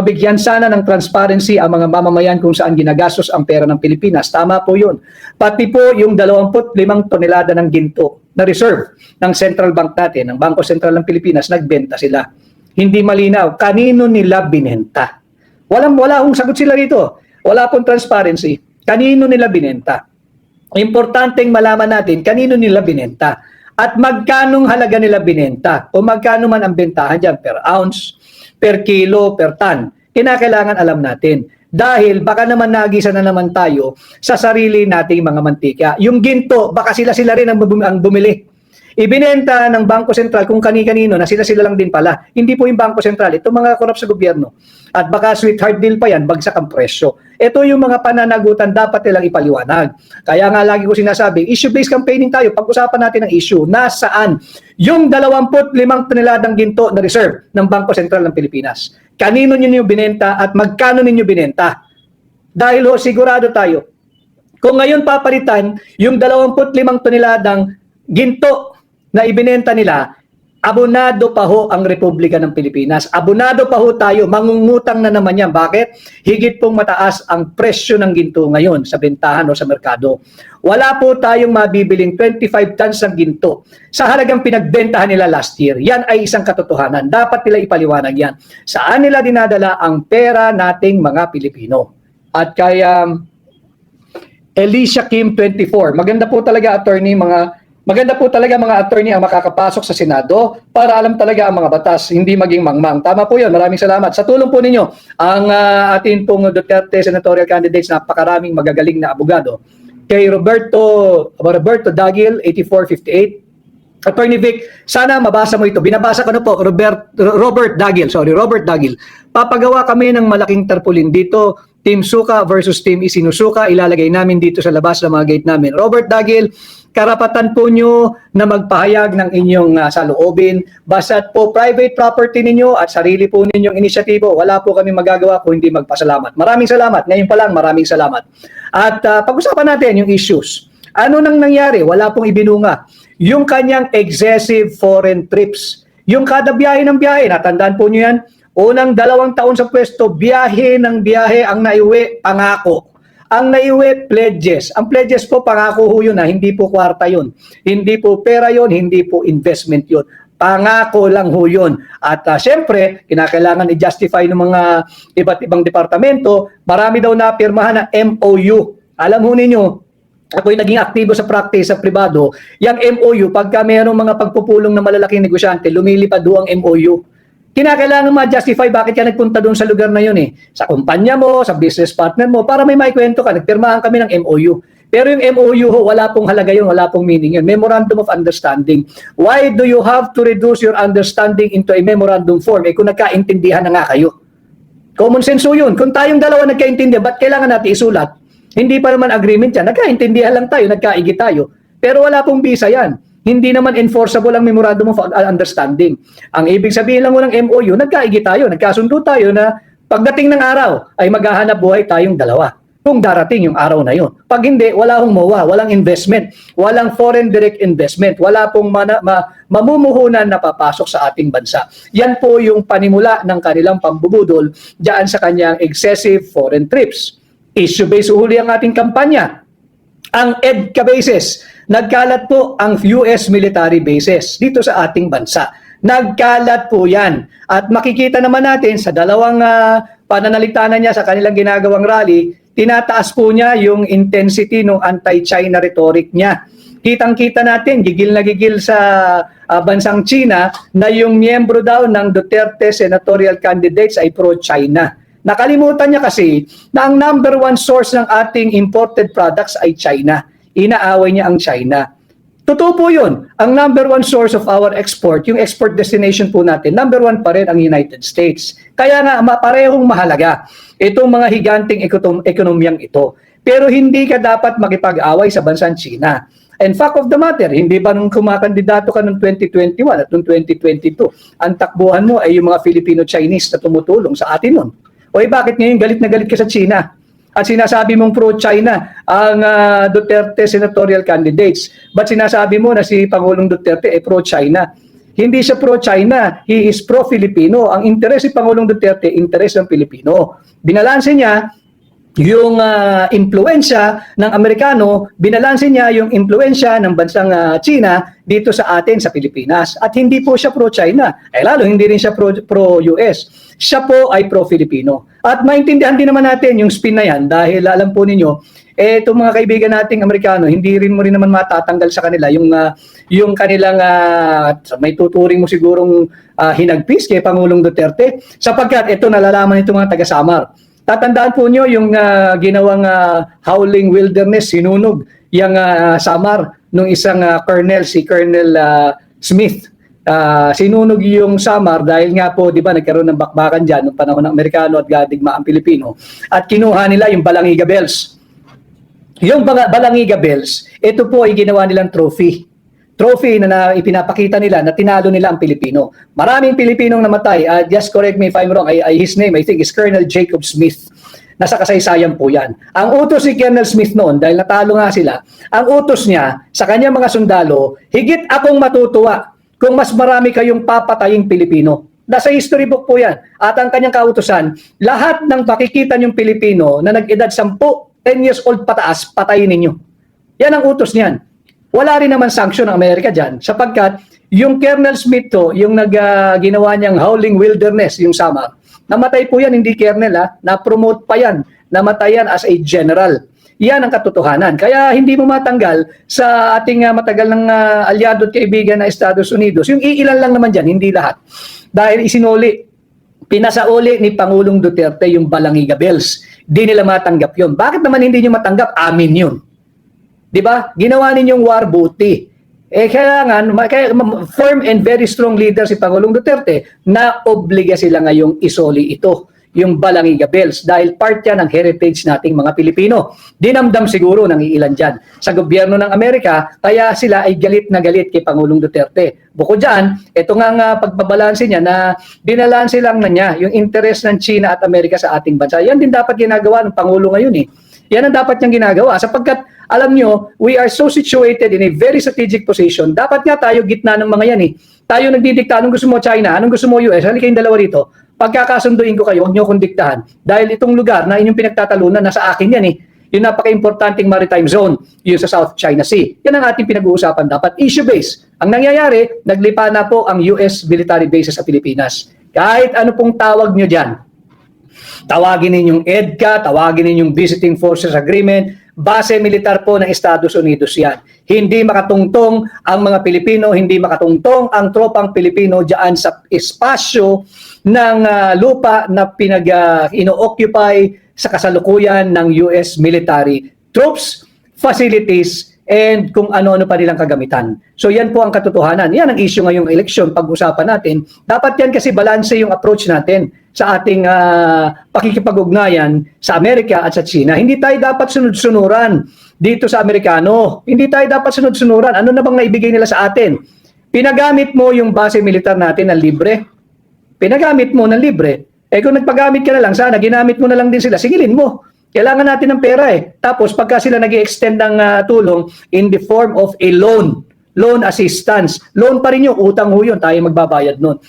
mabigyan sana ng transparency ang mga mamamayan kung saan ginagastos ang pera ng Pilipinas. Tama po yun. Pati po yung 25 tonelada ng ginto na reserve ng Central Bank natin, ng Bangko Sentral ng Pilipinas, nagbenta sila. Hindi malinaw. Kanino nila binenta? Wala akong sagot sila dito. Wala pong transparency. Kanino nila binenta? Importanteng malaman natin kanino nila binenta at magkanong halaga nila binenta o magkano man ang bentahan dyan per ounce, per kilo, per ton. Kinakailangan alam natin. Dahil baka naman nagisa na naman tayo sa sarili nating mga mantika. Yung ginto, baka sila rin ang bumili. Ibinenta ng Bangko Sentral kung kani-kanino na sila lang din pala. Hindi po yung Bangko Sentral. Ito mga korap sa gobyerno. At baka sweetheart deal pa yan, bagsak ang presyo. Ito yung mga pananagutan dapat nilang ipaliwanag. Kaya nga lagi ko sinasabi, issue-based campaigning tayo. Pag-usapan natin ang issue. Nasaan yung 25 toneladang ginto na reserve ng Bangko Sentral ng Pilipinas? Kanino ninyo binenta at magkano ninyo binenta? Dahil sigurado tayo, kung ngayon papalitan yung 25 toneladang ginto na ibinenta nila, abonado pa ho ang Republika ng Pilipinas. Abonado pa ho tayo, mangungutang na naman yan. Bakit? Higit pong mataas ang presyo ng ginto ngayon sa bentahan o sa merkado. Wala po tayong mabibiling 25 tons ng ginto sa halagang pinagbentahan nila last year. Yan ay isang katotohanan. Dapat nila ipaliwanag yan. Saan nila dinadala ang pera nating mga Pilipino? At kaya Alicia Kim 24, maganda po talaga mga attorney ang makakapasok sa Senado para alam talaga ang mga batas, hindi maging mangmang. Tama po yun. Maraming salamat. Sa tulong po ninyo, ang atin pong Duterte senatorial candidates, napakaraming magagaling na abogado. Kay Roberto Dagil, 8458. Attorney Vic, sana mabasa mo ito. Binabasa ko na po, Robert Dagil. Papagawa kami ng malaking tarpaulin dito. Team Suka versus Team Isinusuka. Ilalagay namin dito sa labas ng mga gate namin. Robert Dagil, karapatan po nyo na magpahayag ng inyong saloobin. Basta't po private property ninyo at sarili po ninyong inisyatibo, wala po kami magagawa kung hindi magpasalamat. Maraming salamat. Ngayon pa lang, maraming salamat. At pag-usapan natin yung issues. Ano nang nangyari? Wala pong ibinunga. Yung kanyang excessive foreign trips. Yung kada biyahe ng biyahe, natandaan po nyo yan, unang 2 taon sa pwesto, biyahe ng biyahe ang naiuwi, pangako. Ang naiuwi, pledges. Ang pledges po, pangako ho yun, hindi po kwarta yun. Hindi po pera yun, hindi po investment yun. Pangako lang ho yun. At syempre, kinakailangan i-justify ng mga iba't ibang departamento, marami daw na pirmahan ng MOU. Alam ho ninyo, ako'y naging aktibo sa practice sa pribado, yung MOU, pagka mayroong mga pagpupulong ng malalaking negosyante, lumilipad ho ang MOU. Kinakailangan ma-justify bakit ka nagpunta doon sa lugar na yun eh. Sa kumpanya mo, sa business partner mo, para may maikwento ka. Nagpirmahan kami ng MOU. Pero yung MOU ho, wala pong halaga yun, wala pong meaning yun. Memorandum of Understanding. Why do you have to reduce your understanding into a memorandum form? Kung nagkaintindihan na nga kayo. Common sense ho yun. Kung tayong dalawa nagkaintindihan, ba't kailangan natin isulat? Hindi pa naman agreement yan. Nagkaintindihan lang tayo, nagkaigi tayo. Pero wala pong visa yan. Hindi naman enforceable ang Memorandum of Understanding. Ang ibig sabihin lang ng MOU, nagkaigi tayo, nagkasundo tayo na pagdating ng araw ay maghahanap buhay tayong dalawa. Kung darating yung araw na yun. Pag hindi, wala hong MOA, walang investment, walang foreign direct investment, wala pong mamumuhunan na papasok sa ating bansa. Yan po yung panimula ng kanilang pambubudol diyan sa kanyang excessive foreign trips. Issue-based uli ang ating kampanya. Ang EDCA bases, nagkalat po ang US military bases dito sa ating bansa. Nagkalat po yan. At makikita naman natin sa dalawang pananalitanan niya sa kanilang ginagawang rally, tinataas po niya yung intensity ng anti-China rhetoric niya. Kitang-kita natin, gigil na gigil sa bansang China na yung miyembro daw ng Duterte senatorial candidates ay pro-China. Nakalimutan niya kasi na ang number 1 source ng ating imported products ay China. Inaaway niya ang China. Totoo po yun. Ang number 1 source of our export, yung export destination po natin, number 1 pa rin ang United States. Kaya nga, parehong mahalaga itong mga higanting ekonomiyang ito. Pero hindi ka dapat makipag-away sa bansang China. And fact of the matter, hindi ba nung kumakandidato ka noong 2021 at noong 2022, ang takbuhan mo ay yung mga Filipino-Chinese na tumutulong sa atin nun? O bakit ngayon galit na galit ka sa China? At sinasabi mong pro-China ang Duterte senatorial candidates. Ba't sinasabi mo na si Pangulong Duterte ay pro-China? hindi siya pro-China, he is pro-Filipino. Ang interes ni Pangulong Duterte, interes ng Pilipino. Binalanse niya yung impluensya ng Amerikano, binalanse niya yung impluensya ng bansang China dito sa atin sa Pilipinas. At hindi po siya pro-China. Lalo, hindi rin siya pro-US. Siya po ay pro-Filipino. At maintindihan din naman natin yung spin na yan dahil alam po ninyo, itong mga kaibigan nating Amerikano, hindi rin mo rin naman matatanggal sa kanila yung kanilang may tuturing mo sigurong hinagpis kay Pangulong Duterte sapagkat ito nalalaman itong mga taga-Samar. Tatandaan po nyo yung ginawang howling wilderness, sinunog yung Samar nung isang colonel, si Colonel Smith. Sinunog yung Samar dahil nga po, di ba, nagkaroon ng bakbakan dyan noong panahon ng Amerikano at gadigma ang Pilipino. At kinuha nila yung Balangiga Bells. Yung Balangiga Bells, ito po ay ginawa nilang trophy. Trophy na ipinapakita nila na tinalo nila ang Pilipino. Maraming Pilipinong namatay. Just correct me if I'm wrong. His name, I think, is Colonel Jacob Smith. Nasa kasaysayan po yan. Ang utos ni Colonel Smith noon, dahil natalo nga sila, ang utos niya sa kanyang mga sundalo, higit akong matutuwa kung mas marami kayong papataying Pilipino. Nasa history book po yan. At ang kanyang kautusan, lahat ng makikita niyong Pilipino na nag-edad 10 years old pataas, patayin ninyo. Yan ang utos niyan. Wala rin naman sanction ng Amerika dyan sapagkat yung Colonel Smith to, yung ginawa niyang howling wilderness, yung Samar, namatay po yan, hindi Colonel na-promote pa yan, namatay yan as a general. Yan ang katotohanan. Kaya hindi mo matanggal sa ating matagal ng alyado at kaibigan na Estados Unidos. Yung iilan lang naman dyan, hindi lahat. Dahil pinasauli ni Pangulong Duterte yung Balangiga Bells. Di nila matanggap yun. Bakit naman hindi nyo matanggap? Amin yun. Di ba? Ginawa ninyong war booty. Kaya firm and very strong leader si Pangulong Duterte na obliga sila ngayong isoli ito, yung Balangiga Bells, dahil part yan ng heritage nating mga Pilipino. Dinamdam siguro ng iilan dyan sa gobyerno ng Amerika, kaya sila ay galit na galit kay Pangulong Duterte. Bukod dyan, ito nga pagbabalanse niya na binalanse lang na niya yung interest ng China at Amerika sa ating bansa. Yan din dapat ginagawa ng Pangulo ngayon eh. Yan ang dapat niyang ginagawa sapagkat alam nyo, we are so situated in a very strategic position. Dapat nga tayo gitna ng mga yan eh. Tayo nagdidikta, anong gusto mo China, anong gusto mo US, halika kayong dalawa rito. Pagkakasunduin ko kayo, huwag nyo akong diktahan. Dahil itong lugar na inyong pinagtatalunan, nasa akin yan eh. Yung napaka-importanting maritime zone, yung sa South China Sea. Yan ang ating pinag-uusapan dapat. Issue-based. Ang nangyayari, naglipa na po ang US military bases sa Pilipinas. Kahit ano pong tawag nyo dyan, tawagin ninyong EDCA, tawagin ninyong Visiting Forces Agreement, base militar po ng Estados Unidos yan. Hindi makatungtong ang mga Pilipino, hindi makatungtong ang tropang Pilipino diyan sa espasyo ng lupa na ino-occupy sa kasalukuyan ng US military troops, facilities, and kung ano-ano pa nilang kagamitan. So yan po ang katotohanan. Yan ang issue ngayong eleksyon, pag-usapan natin. Dapat yan kasi balanse yung approach natin sa ating pakikipag-ugnayan sa Amerika at sa China. Hindi tayo dapat sunod-sunuran dito sa Amerikano. Hindi tayo dapat sunod-sunuran. Ano na bang naibigay nila sa atin? Pinagamit mo yung base militar natin ng libre. Pinagamit mo ng libre. Kung nagpagamit ka na lang, sana ginamit mo na lang din sila. Sigilin mo. Kailangan natin ng pera eh. Tapos pagka sila nag-i-extend ng tulong in the form of a loan assistance. Loan pa rin yung utang ho yun, tayo magbabayad nun.